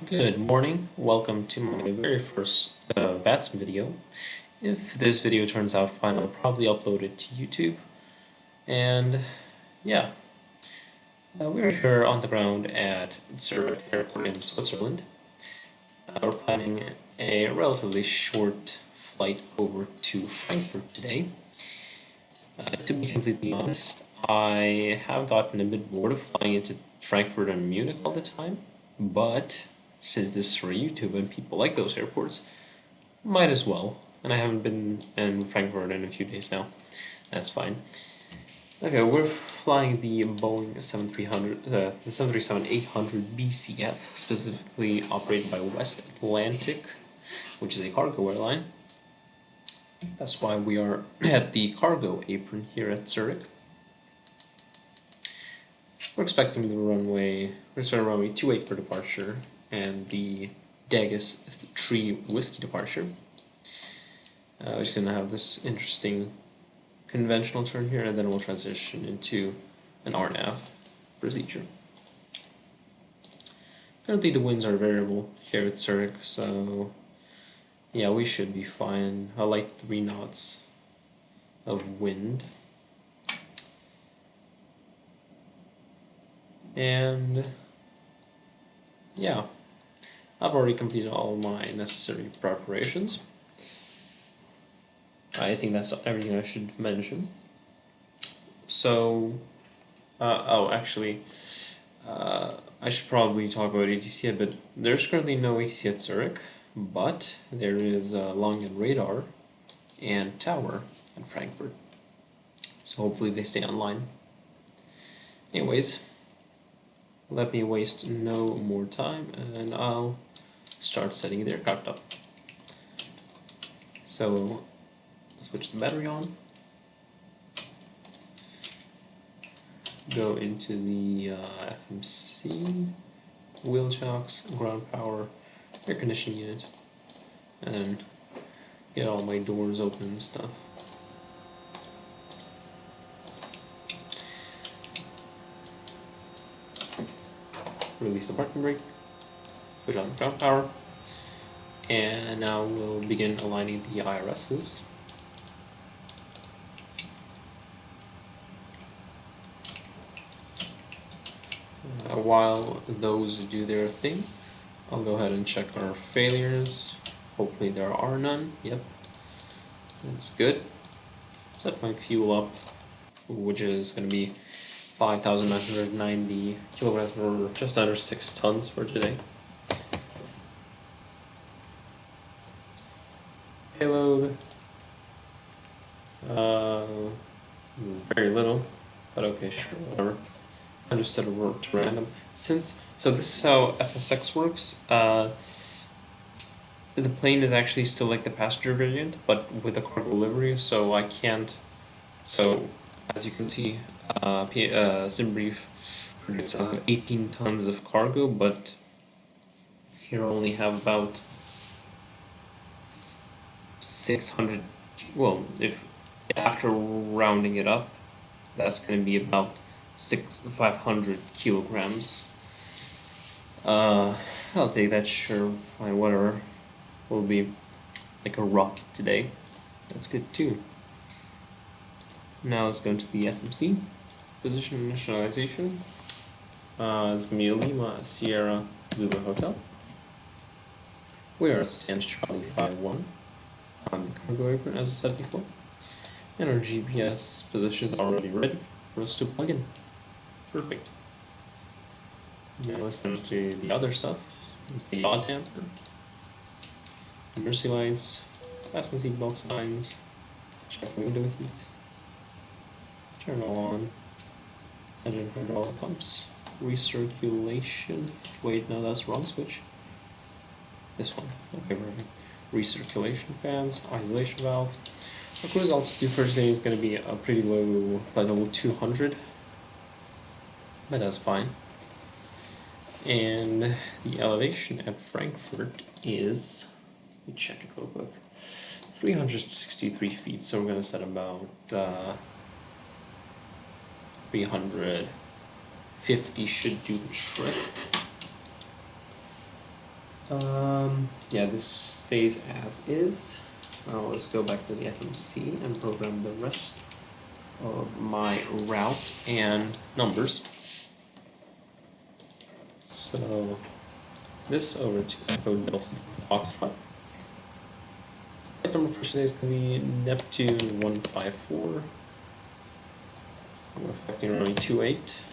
Good morning, welcome to my very first VATSIM video. If this video turns out fine, I'll probably upload it to YouTube. And yeah, we're here on the ground at Zurich Airport in Switzerland. We're planning a relatively short flight over to Frankfurt today. To be completely honest, I have gotten a bit bored of flying into Frankfurt and Munich all the time, but since this is for YouTube and people like those airports, might as well. And I haven't been in Frankfurt in a few days now. That's fine. Okay, we're flying the Boeing 737-800 BCF, specifically operated by West Atlantic, which is a cargo airline. That's why we are at the cargo apron here at Zurich. We're expecting runway 28 for departure and the Degas 3 whiskey departure. We're just going to have this interesting conventional turn here, and then we'll transition into an RNAV procedure. Currently the winds are variable here at Zurich, so yeah, we should be fine. A light 3 knots of wind. And yeah, I've already completed all my necessary preparations. I think that's everything I should mention. So, I should probably talk about ATC a bit. There's currently no ATC at Zurich, but there is Langen Radar and Tower in Frankfurt. So hopefully they stay online. Anyways, let me waste no more time and I'll start setting the aircraft up. So, switch the battery on. Go into the FMC, wheel chocks, ground power, air conditioning unit, and then get all my doors open and stuff. Release the parking brake, switch on the ground power, and now we'll begin aligning the IRSs. While those do their thing, I'll go ahead and check our failures. Hopefully there are none. Yep, that's good. Set my fuel up, which is going to be 5,990 kilograms, or just under 6 tons for today. Payload, very little, but okay, sure, whatever. I just set it to random. So this is how FSX works. The plane is actually still like the passenger variant, but with a cargo livery, so I can't. So as you can see, SimBrief predicts 18 tons of cargo, but here I only have about 600. Well, if after rounding it up, that's going to be about 500 kilograms. I'll take that, sure, fine, whatever. Will be like a rocket today. That's good too. Now let's go into the FMC. Position initialization. It's gonna be a Lima Sierra Zulu Hotel. We are stand Charlie 51 on the cargo apron, as I said before. And our GPS position is already ready for us to plug in. Perfect. Now let's go into the other stuff. It's the yaw damper, emergency lights, fasten seat belt signs, check window heat, turn on, engine hydraulic pumps, recirculation. Wait, no, that's wrong switch. This one. Okay, perfect. Recirculation fans, isolation valve. Our cruise altitude for today is going to be a pretty low, flight level 200. But that's fine. And the elevation at Frankfurt is, let me check it real quick, 363 feet, so we're going to set about 350 should do the trick. Yeah, this stays as is. Now let's go back to the FMC and program the rest of my route and numbers. So this over to Echo Delta Foxtrot. Flight number for today is going to be Neptune 154. We're affecting runway 28.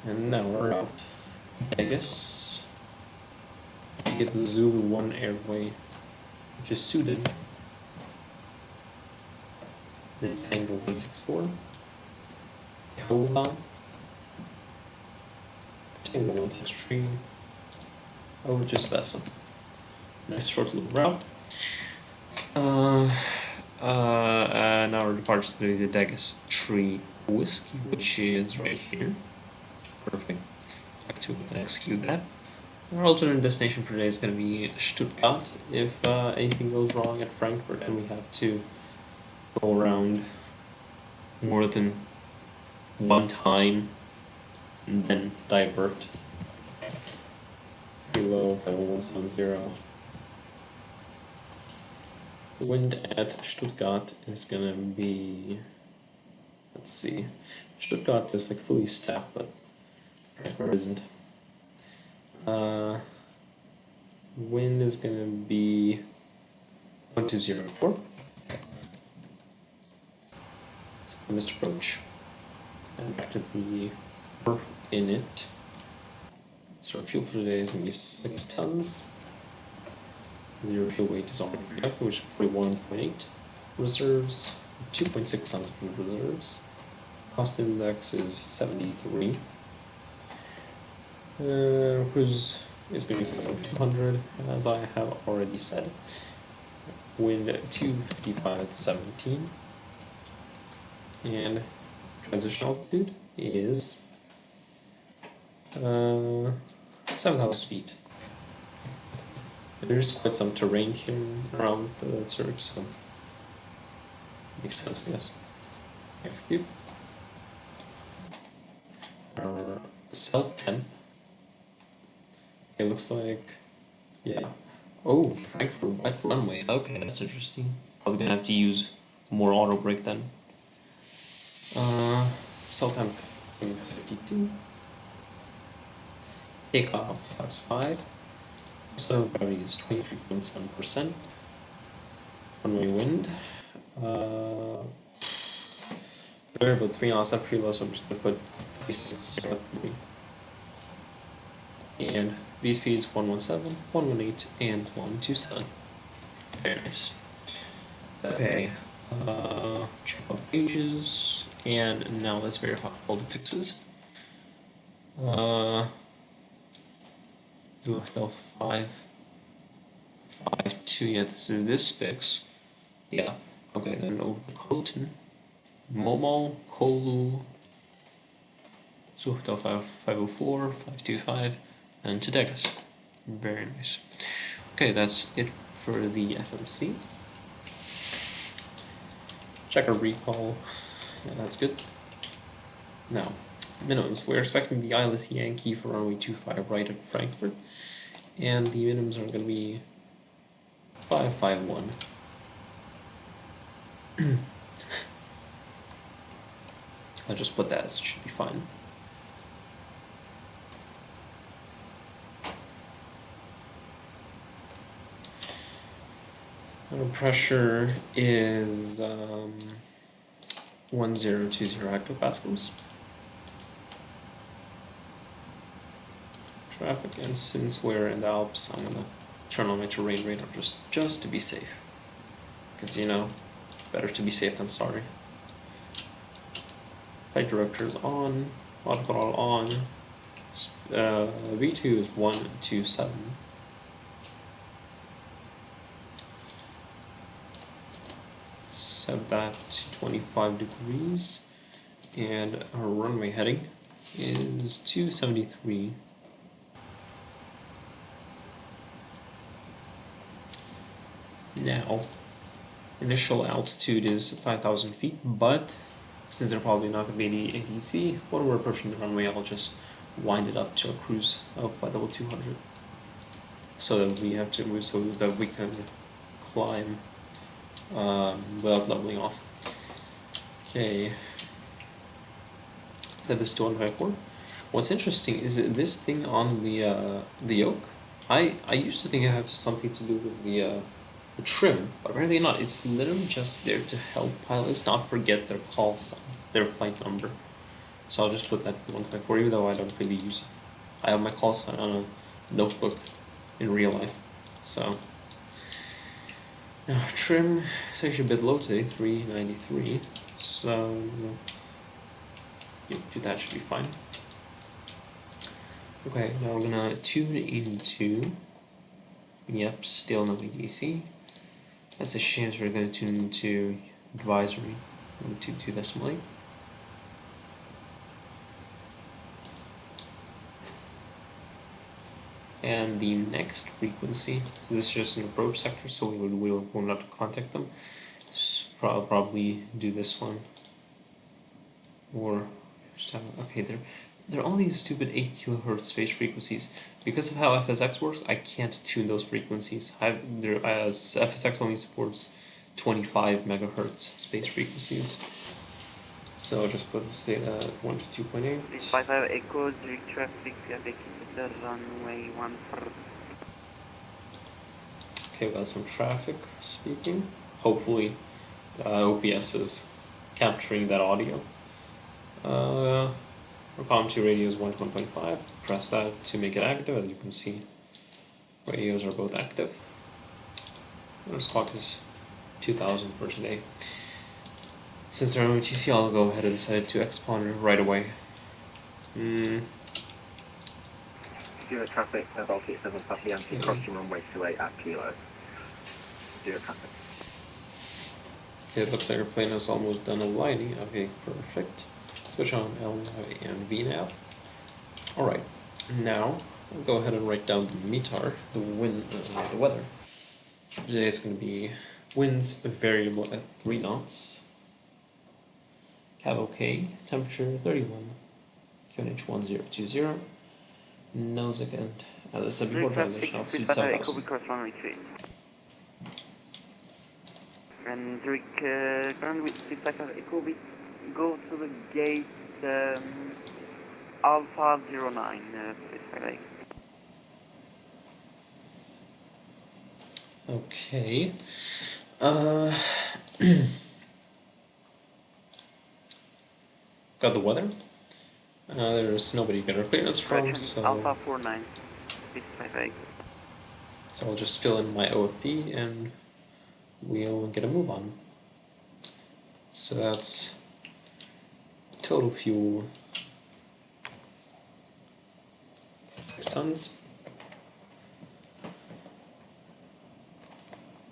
And now we're out. Vegas. We get the Zulu 1 airway, which is suited. Then Tango 164. Hold on. Tango 163. Over to VATSIM. Nice short little route. And our departure is going to be the Degas Tree Whiskey, which is right here. Perfect. Back to execute that. Our alternate destination for today is going to be Stuttgart if anything goes wrong at Frankfurt and we have to go around more than one time and then divert. Below 5170. The wind at Stuttgart is going to be, let's see, Stuttgart is like fully staffed, but Frankfurt isn't. Wind is going to be 1204. So missed approach. And back to the berth in it. So our fuel for today is going to be 6 tons. Zero fuel weight is already productive, which is 41.8. Reserves, 2.6 tons of reserves. Cost index is 73. Cruise is going to be 200, as I have already said. Wind 255 at 17. And transition altitude is 7,000 feet. There's quite some terrain here around Zurich, so makes sense, I guess. Execute. Cell temp. It looks like, yeah. Oh, Frankfurt wet runway. Okay, that's interesting. Probably gonna have to use more auto brake then. Cell temp 52. Takeoff flaps 5. So gravity is 23.7%. Runway wind. Variable 3 knots up pretty low, so I'm just gonna put 36 3. And V speeds 117, 118, and 127. Very nice. Okay. Check out pages, and now let's verify all the fixes. Do health 552. Yeah, this is this fix. Yeah. Okay, then over to Colton, Momo, Kolu, Zuchtel 504, 525, and to Degas. Very nice. Okay, that's it for the FMC. Check our recall. Yeah, that's good. Now, minimums. We're expecting the eyeless Yankee for runway 25 right at Frankfurt, and the minimums are going to be 551. I'll just put that, it should be fine. Our pressure is 1020 hectopascals. Traffic, and since we're in the Alps, I'm gonna turn on my terrain radar just to be safe. Because, you know, better to be safe than sorry. Flight director is on, autothrottle on. V2 is 127. Set that to 25 degrees, and our runway heading is 273. Now, initial altitude is 5,000 feet, but since they're probably not going to be the ADC, when we're approaching the runway, I'll just wind it up to a cruise of flight level 200. So that we have to move so that we can climb without leveling off. Okay. Set this to 154. What's interesting is that this thing on the yoke, I used to think it had something to do with the trim, but apparently not. It's literally just there to help pilots not forget their call sign, their flight number. So I'll just put that 154, even though I don't really use it. I have my call sign on a notebook in real life. So now trim is actually a bit low today, 393. So yep, that should be fine. Okay, now we're gonna tune into. Yep, still no ADC. That's a shame. So we're gonna tune into advisory 122 decimal 8. And the next frequency, so this is just an approach sector, so we will not contact them. Probably do this one, or okay, there are all these stupid 8 kilohertz space frequencies. Because of how FSX works, I can't tune those frequencies. FSX only supports 25 megahertz space frequencies. So I'll just put this data at 1 to 2.8. 55 Echo, Zurich traffic, the runway 1. Okay, we got some traffic speaking. Hopefully OPS is capturing that audio. Our column 2 radio is 1.5. Press that to make it active. As you can see, radios are both active. This clock is 2000 for today. Since they're on OTC, I'll go ahead and set it to X-Ponder right away. Zero traffic, Mobile 7 Puffy Yankee, crossing runway 28 at Kilo. Zero traffic. Okay, it looks like our plane is almost done aligning. Okay, perfect. Switch on LNAV and VNAV. Alright, now we'll go ahead and write down the METAR, the wind, the weather. Today it's going to be winds variable at 3 knots. Cab OK, temperature 31, QNH 1020. Nose again, as I said before, transition altitude 7000. And Zurich, ground with 55 Echo, we go to the gate Alpha 09, 55. Okay. Got the weather. There's nobody you get our clearance from, so Alpha 49, 55. So I'll just fill in my OFP and we'll get a move on. So that's total fuel 6 tons.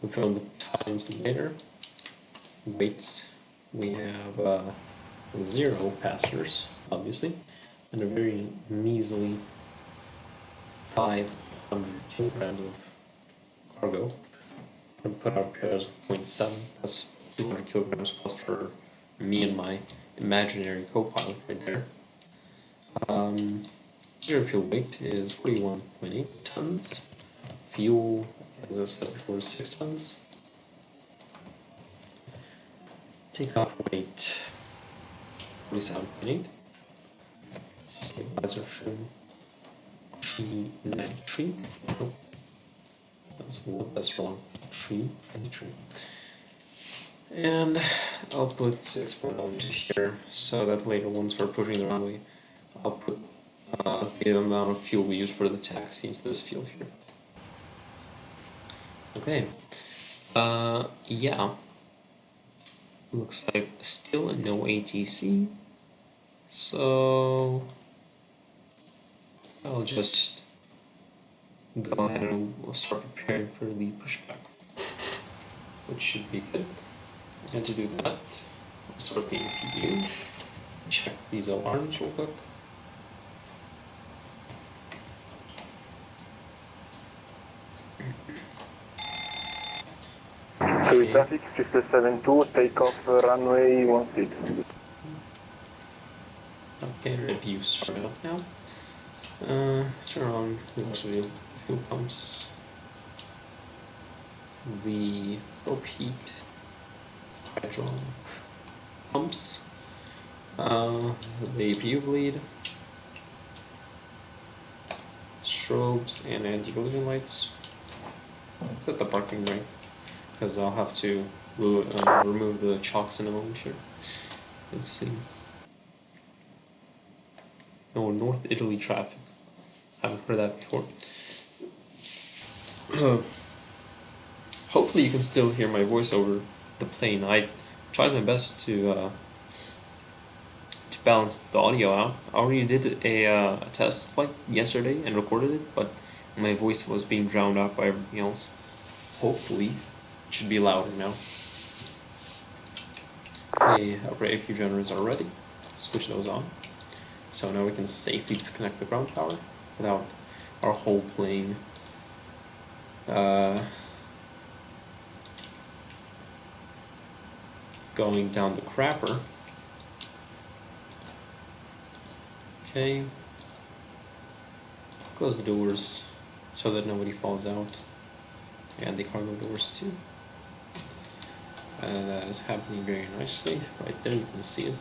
We'll fill in the times later. Weights, we have 0 passengers, obviously, and a very measly 500 kilograms of cargo. I'm going to put our pairs 0.7, that's 200 kilograms plus for me and my imaginary co-pilot right there. Zero fuel weight is 41.8 tons. Fuel, as I said before, is 6 tons. Takeoff weight 47.8. Stabilizer trim 393. Nope. That's wrong. 393. And I'll put 6.0 here so that later once we're pushing the runway, I'll put the amount of fuel we use for the taxi into this field here. Okay. Yeah. Looks like still no ATC. So I'll just go ahead and we'll start preparing for the pushback, which should be good. And to do that, we'll start the APU, check these alarms real quick. Okay. Traffic 672, takeoff runway 16. Okay, review started up now. Turn on actually fuel pumps. The propane hydraulic pumps. The APU bleed. Strobes and anti-collision lights. Set the parking brake, because I'll have to remove the chocks in a moment here. Let's see. No, North Italy traffic. Haven't heard that before. Hopefully you can still hear my voice over the plane. I tried my best to balance the audio out. I already did a test flight yesterday and recorded it, but my voice was being drowned out by everything else. Hopefully it should be louder now. The upper APU generators are ready. Switch those on. So now we can safely disconnect the ground power without our whole plane going down the crapper. Okay. Close the doors so that nobody falls out. And the cargo doors too. That is happening very nicely. Right there, you can see it.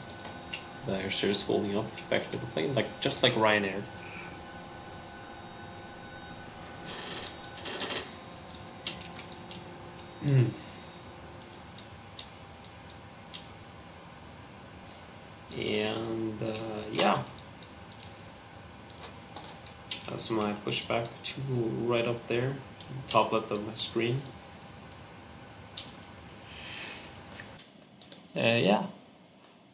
The air stair is folding up back to the plane, just like Ryanair. And yeah, that's my pushback tool right up there, top left of my screen. Yeah,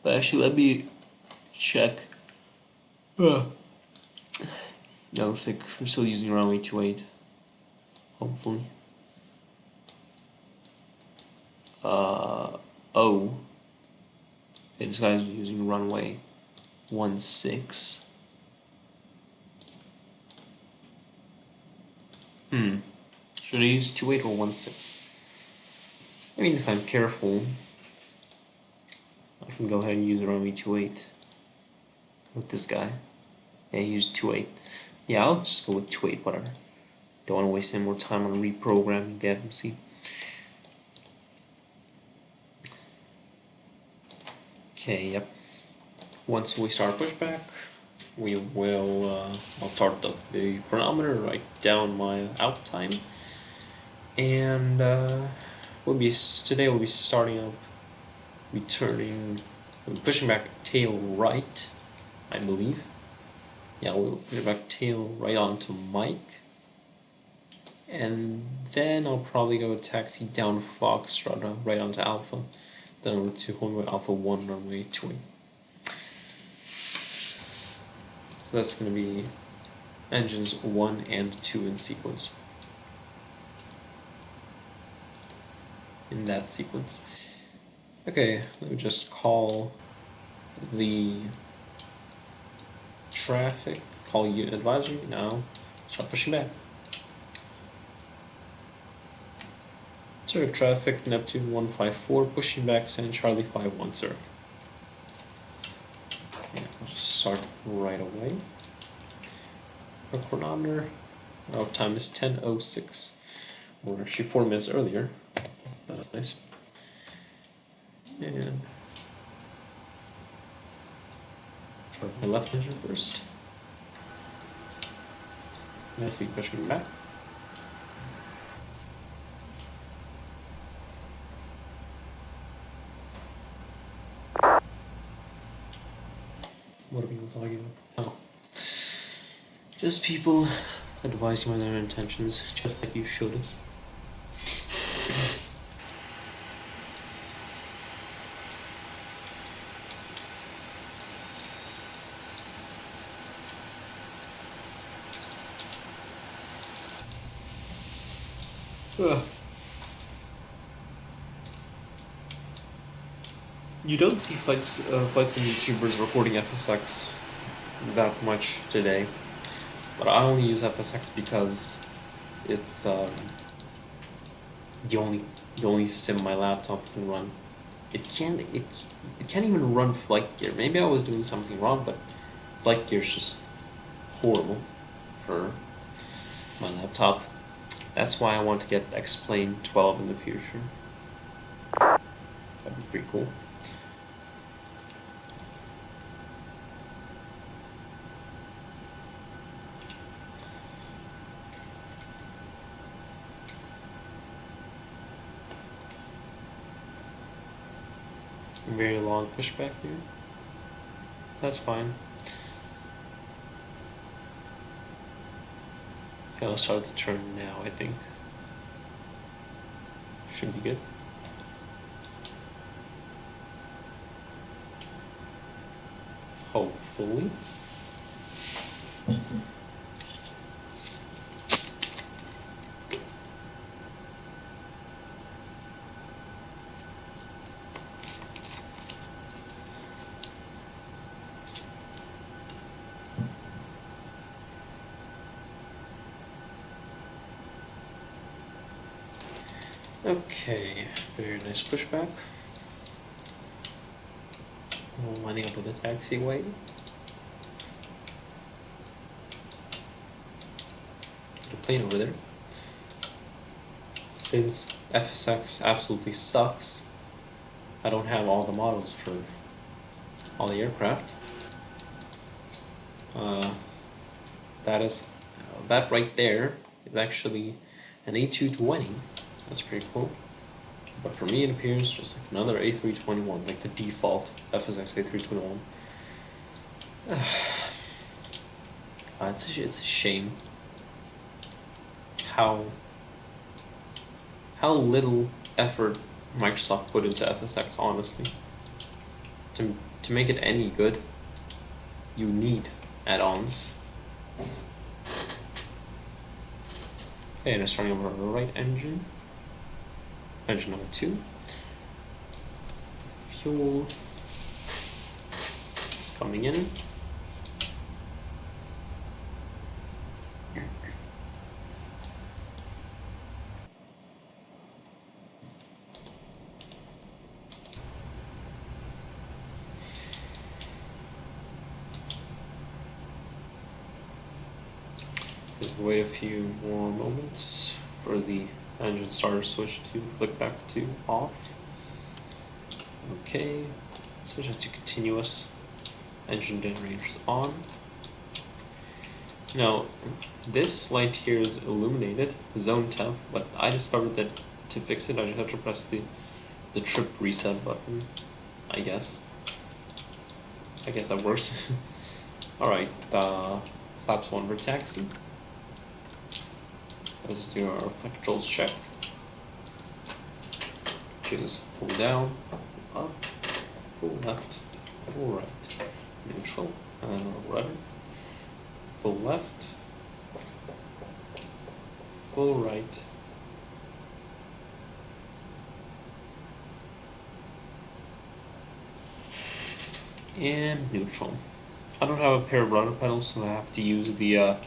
but actually let me check. Yeah, looks like we're still using runway 28, hopefully. Oh, okay, this guy's using runway 16. Should I use 28 or 16? I mean, if I'm careful, I can go ahead and use runway 28 with this guy. Yeah, use 28. Yeah, I'll just go with 28, whatever. Don't want to waste any more time on reprogramming the FMC. Okay, yep. Once we start pushback, we will, I'll start up the chronometer, write down my out time, and today we'll be starting up, pushing back tail right, I believe. Yeah, we'll push back tail right onto Mike, and then I'll probably go taxi down Foxtrot right onto Alpha, then over to runway Alpha 1, runway 20. So that's going to be engines 1 and 2 in sequence. In that sequence. Okay, let me just call the traffic, call unit advisory, now start pushing back. Zurich traffic, Neptune 154, pushing back San Charlie 51, Zurich. Okay, I'll just start right away. Our chronometer, our time is 10:06. We're actually 4 minutes earlier. That's nice. And start my left engine first. Nicely pushing back. What are people talking about? Oh. Just people advising on their intentions, just like you should. You don't see flights and YouTubers recording FSX that much today, but I only use FSX because it's the only sim my laptop can run. It can't even run flight gear. Maybe I was doing something wrong, but flight gear is just horrible. for my laptop. That's why I want to get X-Plane 12 in the future. That'd be pretty cool. Very long pushback here. That's fine. Okay, let's start the turn now, I think. Should be good. Hopefully. Okay, very nice pushback. Lining up with the taxiway. The plane over there. Since FSX absolutely sucks, I don't have all the models for all the aircraft. That right there is actually an A220. That's pretty cool. But for me, it appears just like another A321, like the default FSX A321. It's a shame how little effort Microsoft put into FSX, honestly. To make it any good, you need add-ons. Okay, and it's starting over the right engine. Engine number 2. Fuel is coming in. Just wait a few more moments for the engine starter switch to flick back to off. Okay, switch it to continuous. Engine generators on. Now, this light here is illuminated, zone temp, but I discovered that to fix it, I just have to press the trip reset button. I guess that works. All right, flaps 1 for taxi. Let's do our flight controls check. Choose full down, up, full left, full right, neutral, and rudder, full left, full right, and neutral. I don't have a pair of rudder pedals, so I have to use the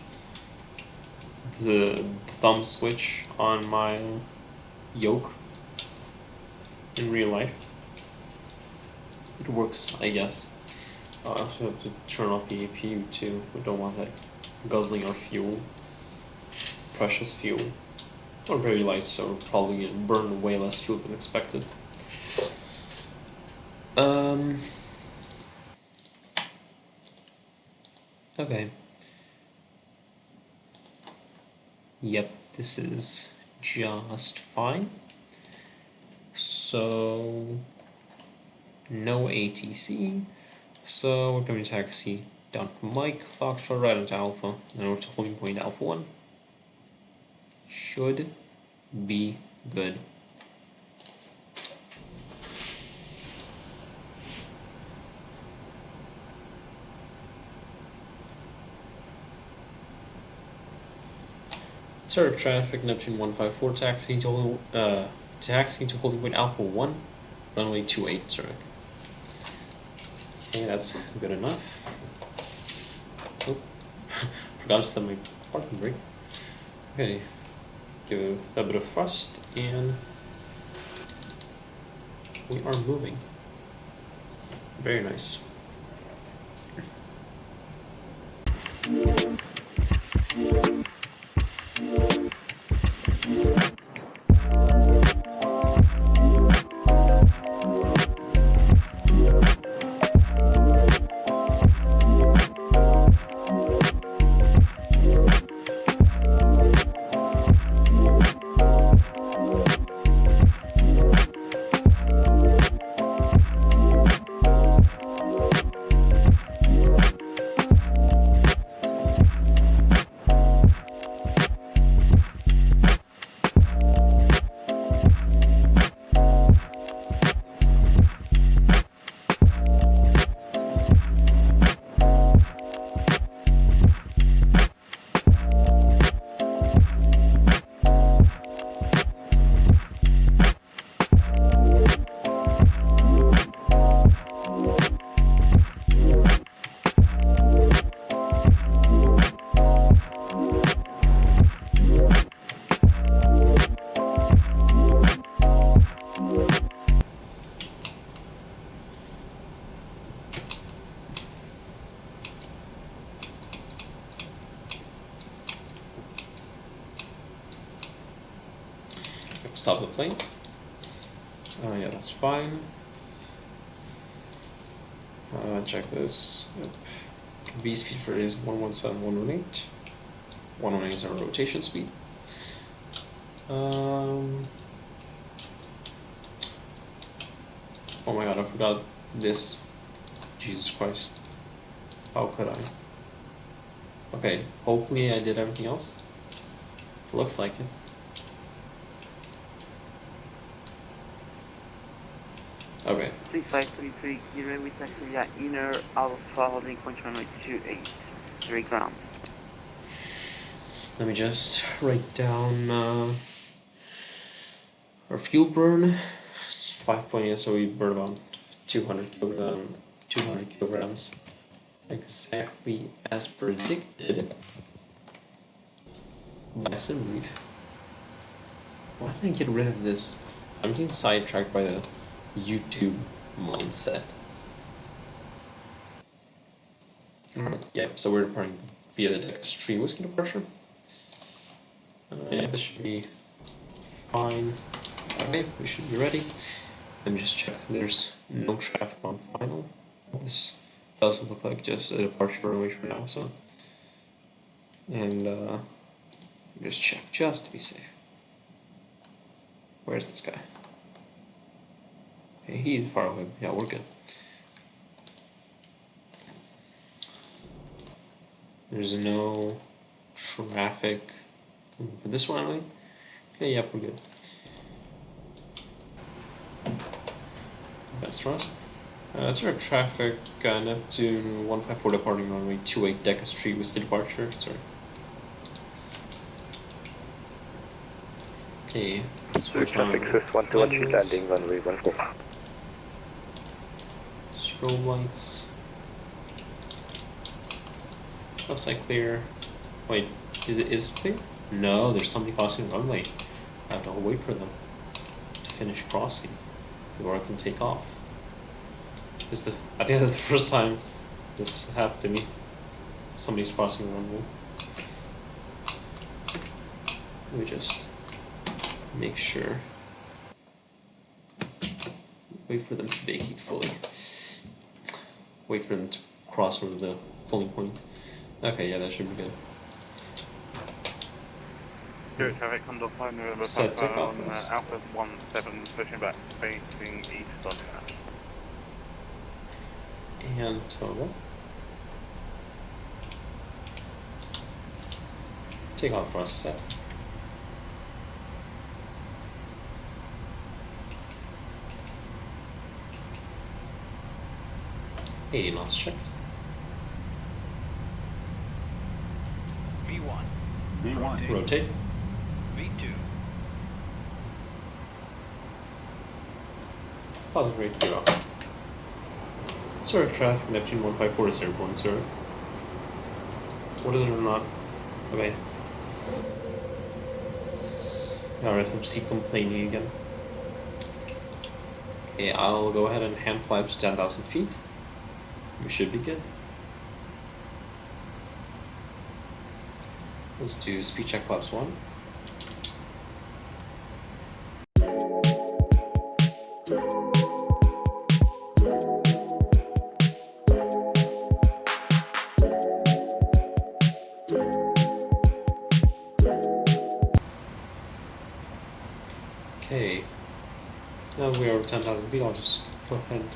thumb switch on my yoke in real life. It works, I guess. I also have to turn off the APU too. We don't want that guzzling our fuel, precious fuel. Or very light, so we're probably gonna burn way less fuel than expected. Okay. Yep, this is just fine. So, no ATC. So, we're going to taxi down to Mike, Foxtrot, right onto Alpha, and over to holding point Alpha 1. Should be good. Zurich traffic, Neptune 154, taxiing to holding point Alpha 1, runway 28, Zurich. Okay, that's good enough. Oh, forgot to set my parking brake. Okay, give it a bit of thrust, and we are moving. Very nice. stop the plane. Yeah, that's fine. Check this. Yep. V speed for it is 117, 118. 118 is our rotation speed. Oh my god, I forgot this. Jesus Christ. How could I? Okay, hopefully I did everything else. Looks like it. Okay. 3533, Kilo with taxi via inner Alpha holding point runway 28, Zurich ground. Let me just write down our fuel burn. It's 5.8, so we burn about 200 kilograms. Exactly as predicted by SimLeaf. Why did I get rid of this? I'm getting sidetracked by the YouTube mindset. Yeah, so we're departing via the Dex 3 whiskey departure. Yeah, this should be fine. Okay, we should be ready. Let me just check. There's no traffic on final. This does look like just a departure runway for now, so. And just check, just to be safe. Where's this guy? Hey, he's far away. Yeah, we're good. There's no traffic for this one, really. Okay, yep, we're good. That's for us. That's our traffic, Neptune 154 departing runway 28, Deca Street with the departure. Sorry. Okay, switch on. Traffic 121 landing runway 14. Strobe lights. Looks like clear. Wait, is it clear? No, there's somebody crossing the runway. I have to wait for them to finish crossing before I can take off. I think that's the first time this happened to me. Somebody's crossing the runway. Let me just make sure. Wait for them to vacate fully. Wait for them to cross over the pulling point. Okay, yeah, that should be good. Zurich traffic, Condor 5 November Set Papa takeoff on first. Alpha 17, pushing back, facing east on track. And total. Take off for us set. Hey, knots checked. V1. V1. Rotate. V2. Pilot ready to go off. Zurich traffic, Neptune 154 is airborne, Zurich. What is it or not? Okay. Alright, let's keep complaining again. Okay, I'll go ahead and hand fly up to 10,000 feet. We should be good. Let's do speed check flaps 1. Okay, now we are at 10,000 feet. I'll just go ahead and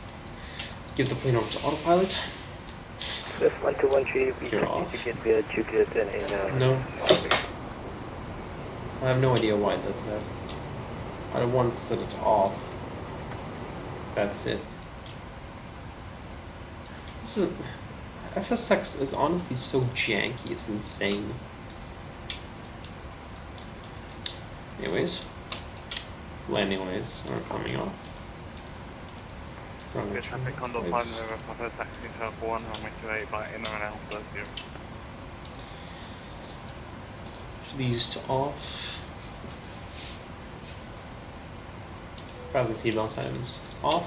give the plane over to autopilot. This 1213, we You're off. need to get the ticket and in No. I have no idea why it does that. I don't want to set it off. That's it. This is FSX is honestly so janky, it's insane. Anyways, landing lights are coming off. Good traffic, Condor 5 Lights. November Papa, taxi to Alpha 1, runway 28 by inner and Alpha 0. These to off. Fasten seatbelt signs off.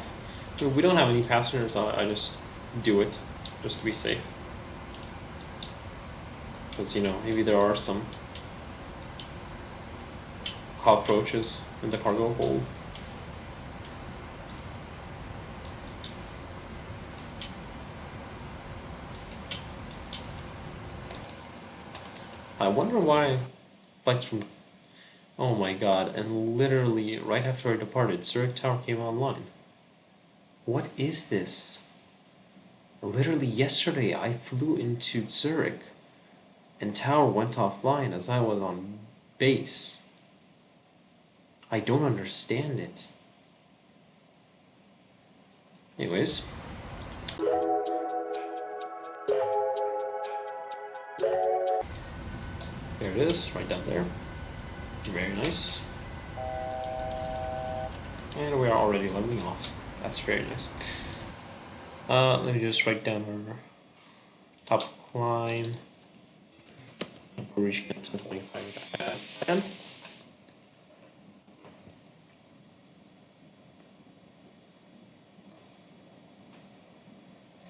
If we don't have any passengers, I just do it, just to be safe. Because, you know, maybe there are some cockroaches in the cargo hold. I wonder why flights from... Oh my god, and literally right after I departed, Zurich Tower came online. What is this? Literally yesterday I flew into Zurich and Tower went offline as I was on base. I don't understand it. Anyways. There it is, right down there. Very nice. And we are already leveling off. That's very nice. Let me just write down our top climb. We're reaching at 10:25 as planned.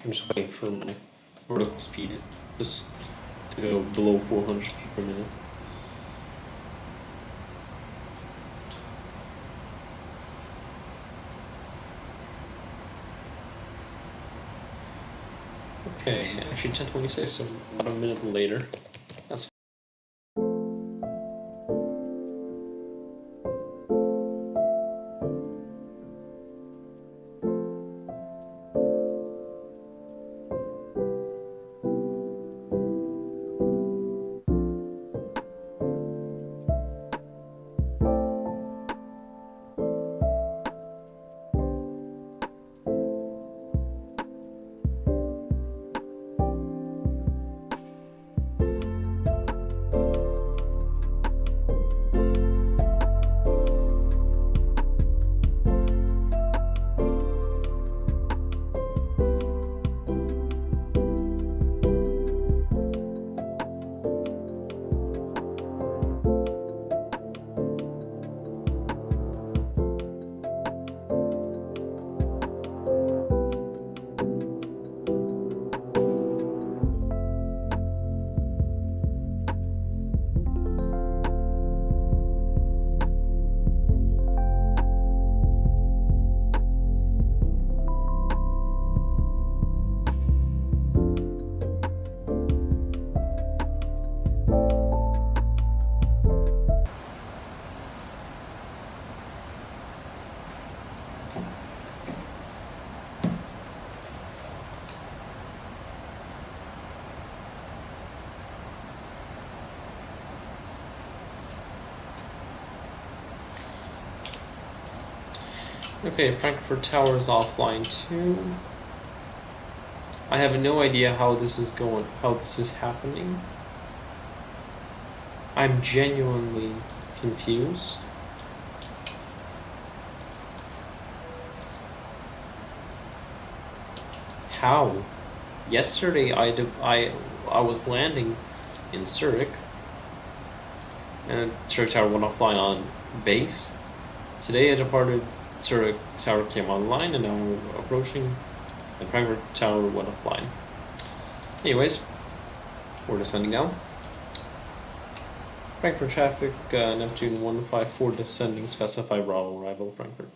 I'm just waiting for my vertical speed just to go below 400 feet per minute. Okay, actually 10:26, so about a minute later. That's okay, Frankfurt Tower is offline too. I have no idea how this is going, how this is happening. I'm genuinely confused. How? Yesterday I was landing in Zurich and Zurich Tower went offline on base. Today I departed, Zurich Tower came online, and now we're approaching and Frankfurt Tower went offline. Anyways, we're descending now. Frankfurt traffic, Neptune 154 descending, specify Bravo, arrival Frankfurt.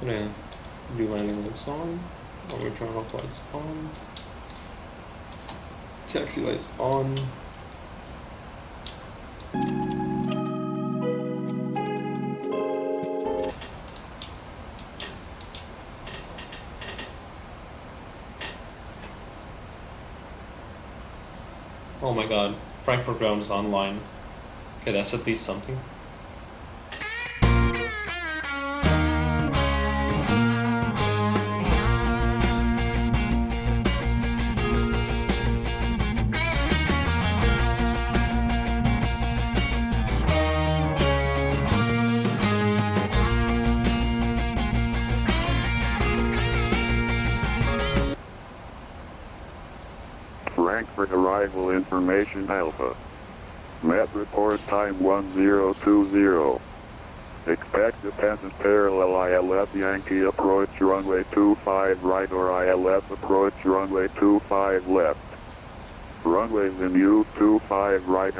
Gonna do landing lights on. I'm gonna turn off lights on. Taxi lights on. Oh my god, Frankfurt ground is online. Okay, that's at least something. arrival information Alpha. Met report time 1020. Expect dependent parallel ILS Yankee approach runway 25 right or ILS approach runway 25 left. Runways in use 25 right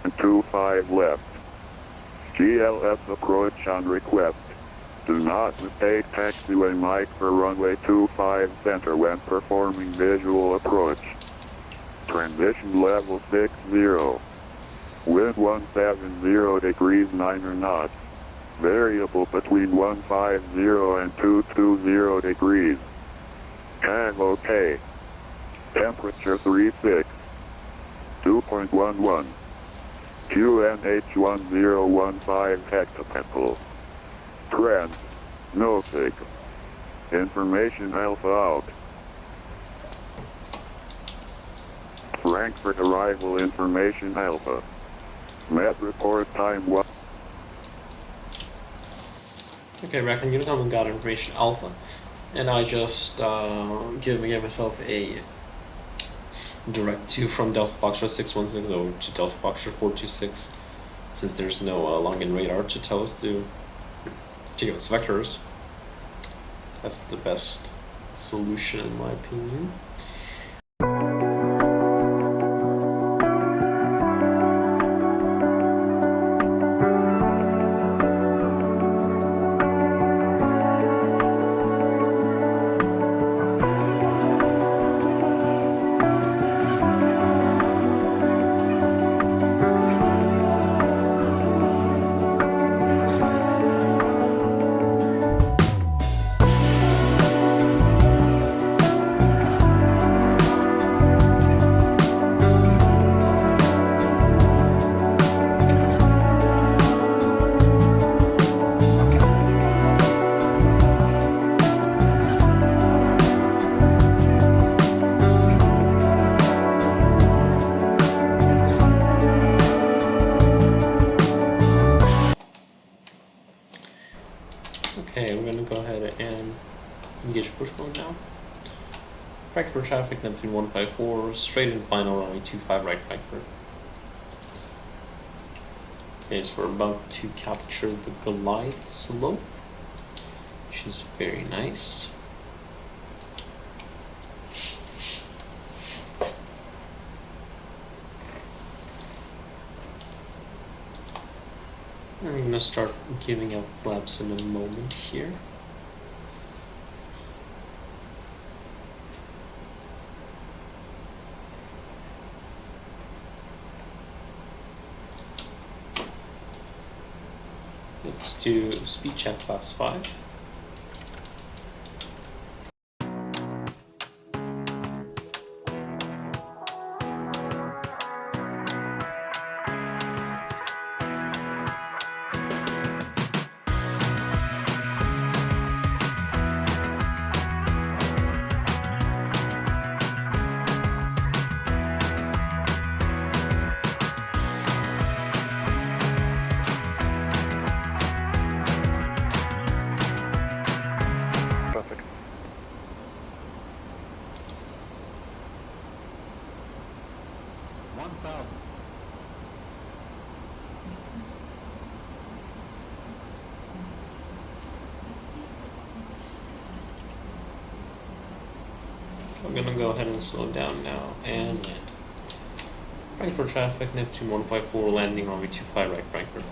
and 25 left. GLS approach on request. Do not mistake taxiway mic for runway 25 center when performing visual approach. Transition level 60. Wind 170 degrees 9 knots. Variable between 150 and 220 degrees. CAV OK. Temperature 36. 2.11. QNH 1015 hectopascal. Trend. No sig. Information Alpha out. Frankfurt arrival information Alpha. Met report time 1. Okay, Raccoon Unicom got information Alpha, and I just gave myself a direct 2 from Delta Foxtrot 616 over to Delta Foxtrot 426, since there's no long-in radar to tell us to give us vectors. That's the best solution in my opinion. Okay, we're gonna go ahead and engage push mode now. Frankfurt traffic, Neptune 154, straight in final runway 25 right Frankfurt. Okay, so we're about to capture the glide slope, which is very nice. I'm gonna start giving out flaps in a moment here. Let's do speed check flaps 5. I'm gonna go ahead and slow down now and land. Frankfurt traffic, Neptune 154, landing runway 25 right Frankfurt.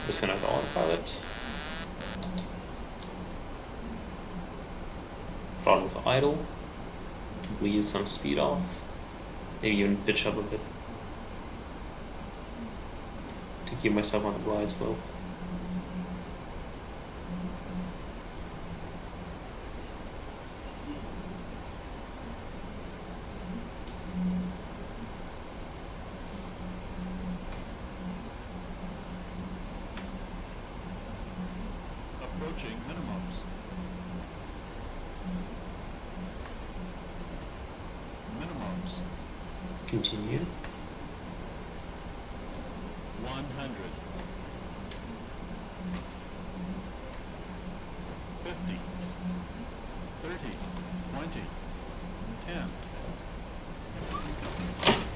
Disconnect autopilot. Throttle to idle. To bleed some speed off. Maybe even pitch up a bit. To keep myself on the glide slope. Approaching minimums. Minimums. Continue. 100. 50. 30. 30, 20, 10.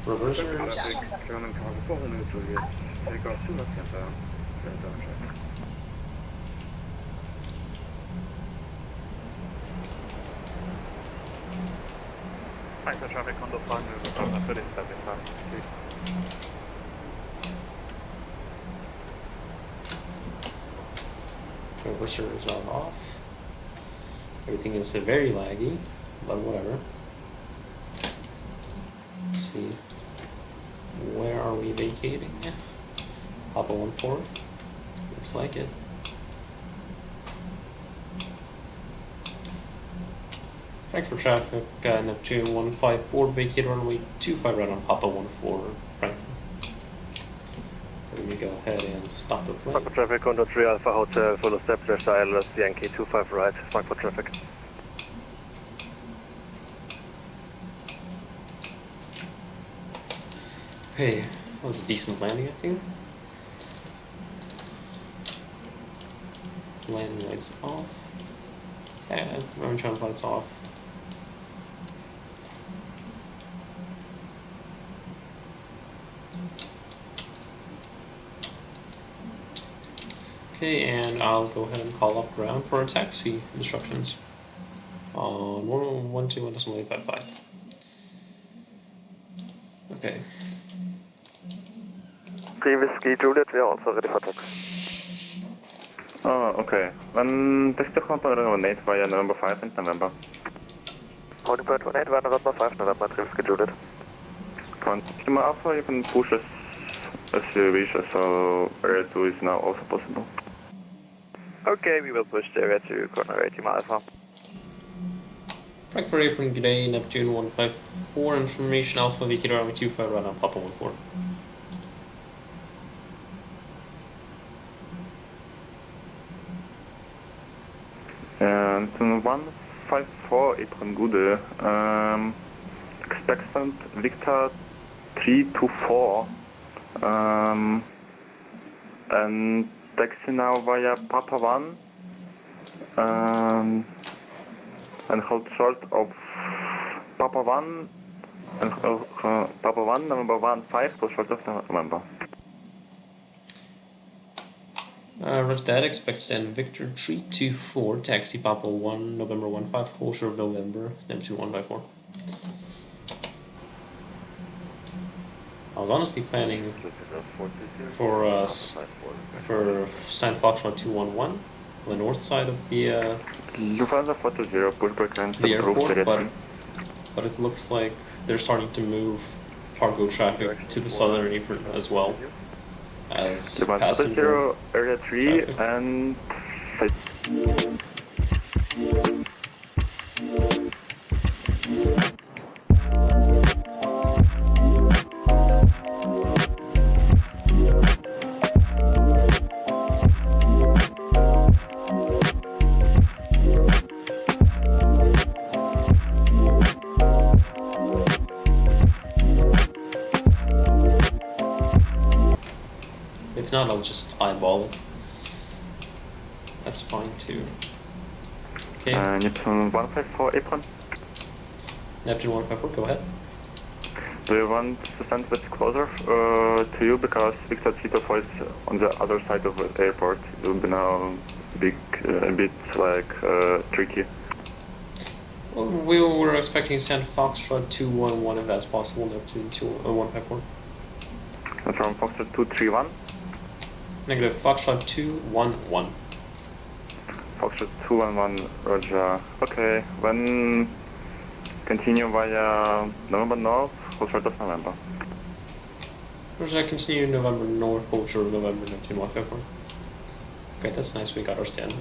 Reversers. Ground Tower 400 Juliet. Takeoff to left hand down. Traffic. Frankfurt traffic on the front move from the footing 75. Reversers are off. Everything is very laggy, but whatever. Let's see. Where are we vacating? Papa 14. Looks like it. Frankfurt traffic, Neptune 154, vacate runway 25 right on Papa 14, Frankfurt. Let me go ahead and stop the plane. Frankfurt traffic, Condor 3 Alpha Hotel, full of steps, ILS, Yankee 25 right, Frankfurt traffic. Okay, that was a decent landing, I think. Landing lights off. Yeah, orange lights off. Okay, and I'll go ahead and call up ground for a taxi instructions on 121.855. Okay. Whiskey Juliet, we are also ready for taxi. Oh, okay. When this the component of Nate via November 5 and November. Holding point 18, November 5, November 3, Whiskey Juliet. Consumer Alpha, you can push as you wish, so area 2 is now also possible. Okay, we will push the area to corner 80 Alpha. Frankfurt apron, good day, Neptune 154, information Alpha, vacate runway 25 right on Papa 14. And 154 apron Gude, expectant Victor 324, and taxi now via Papa 1, and hold short of Papa 1, and Papa 1, November 15, hold short of November. Roger that, expect stand Victor 324, taxi Papa 1, November 15, closure of November, Neptune 154. I was honestly planning for stand Foxtrot 211 on the north side of the Lufthansa 420, pushback and the airport, but it looks like they're starting to move cargo traffic to the southern apron as well as passenger area 3 traffic. and If not, I'll just eyeball it. That's fine too. Okay, Neptune 154 apron. Neptune 154, go ahead. Do you want to stand a bit closer to you because Victor 324 is on the other side of the airport? It will be now a bit like tricky. Well, we were expecting to send Foxtrot 211 if that's possible, Neptune 154. And from Foxtrot 231. Negative, Foxtrot 211. Foxtrot 211, Roger. Okay, when continue via November North, hold short of November. Roger, continue November North, closure of November, Neptune 154. Okay, that's nice, we got our stand.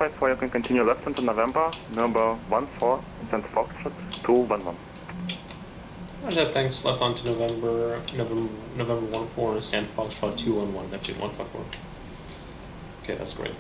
flight 4, you can continue left into November, number 14, send Foxtrot 211. Roger, thanks. Left on to November 14, San Foxtrot 211, Neptune 154. Okay, that's great.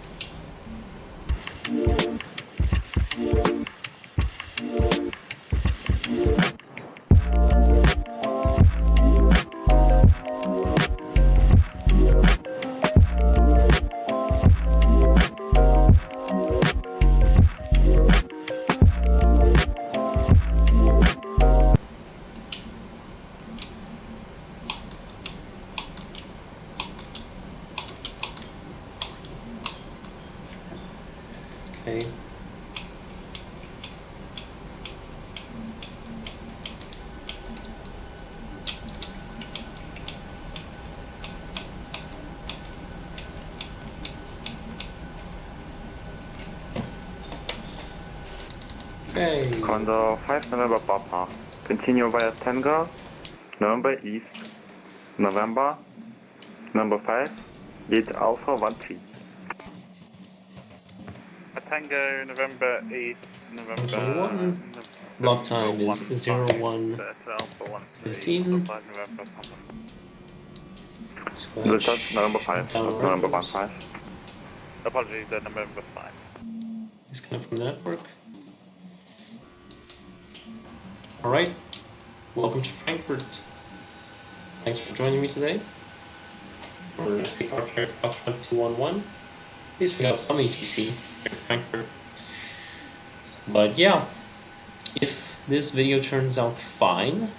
Okay. Okay. Condor 5 November Papa. Continue via Tango, November East, November, number 5, gate Alpha 13. Tango, November 8, November... 21. Block time is 01:15. November, Papa. Discharge November 5, Down November roads. 15. Apologies, November 5. Disconnect from the network. Alright, welcome to Frankfurt. Thanks for joining me today. We're SD departure at Foxtrot 211. At least we got some ATC here in Frankfurt. But yeah, if this video turns out fine,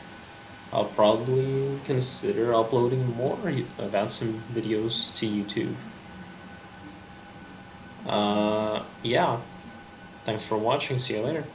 I'll probably consider uploading more VATSIM videos to YouTube. Yeah, thanks for watching, see you later.